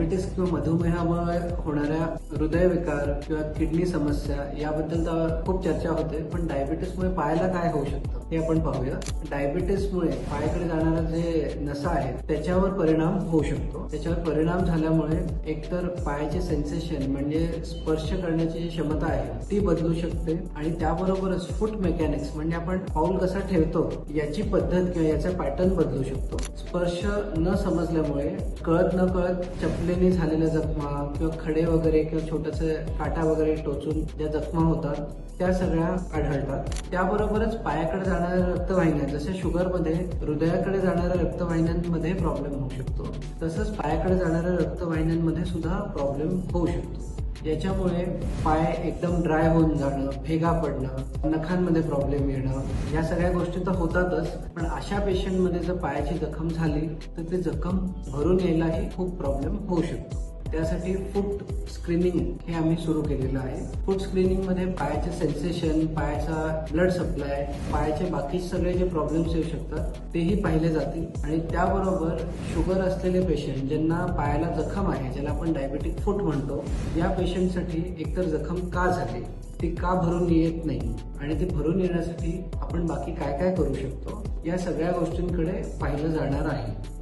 Diabetes किंवा मधुमेहामुळे होणाऱ्या हृदयविकार किंवा किडनी समस्या याबद्दल तर खूप चर्चा होते, पण डायबिटीसमुळे पायाला काय होऊ शकतं हे आपण पाहूया. डायबिटीसमुळे पायाकडे जाणारा जे नसा आहे त्याच्यावर परिणाम होऊ शकतो. त्याच्यावर परिणाम झाल्यामुळे एकतर पायाचे सेन्सेशन म्हणजे स्पर्श करण्याची जी क्षमता आहे ती बदलू शकते आणि त्याबरोबरच फूट मेकॅनिक्स म्हणजे आपण पाऊल कसा ठेवतो याची पद्धत किंवा याचा पॅटर्न बदलू शकतो. स्पर्श न समजल्यामुळे कळत न कळत चपलेने झालेल्या जखमा किंवा खडे वगैरे किंवा छोटसे काटा वगैरे टोचून ज्या जखमा होतात त्या सगळ्या आढळतात. त्याबरोबरच पायाकडे जाणाऱ्या रक्तवाहिन्या जसे शुगरमध्ये हृदयाकडे जाणाऱ्या रक्तवाहिन्यांमध्ये प्रॉब्लेम होऊ शकतो, तसंच पायाकडे जाणाऱ्या रक्तवाहिन्यांमध्ये सुद्धा प्रॉब्लेम होऊ शकतो. याच्यामुळे पाय एकदम ड्राय होऊन जाणं, भेगा पडणं, नखांमध्ये प्रॉब्लेम येणं या सगळ्या गोष्टी तर होतातच, पण अशा पेशंटमध्ये जर पायाची जखम झाली तर ते जखम भरून यायलाही खूप प्रॉब्लेम होऊ शकतो. त्यासाठी फूट स्क्रीनिंग हे आम्ही सुरू केलेलं आहे. फूट स्क्रीनिंगमध्ये पायाचे सेन्सेशन, पायाचा ब्लड सप्लाय, पायाचे बाकी सगळे जे प्रॉब्लेम्स येऊ शकतात तेही पाहिले जातील आणि त्याबरोबर शुगर असलेले पेशंट ज्यांना पायाला जखम आहे, ज्याला आपण डायबेटिक फूट म्हणतो, या पेशंटसाठी एकतर जखम का झाली, ती का भरून येत नाही आणि ती भरून येण्यासाठी आपण बाकी काय काय करू शकतो या सगळ्या गोष्टींकडे पाहिलं जाणार आहे.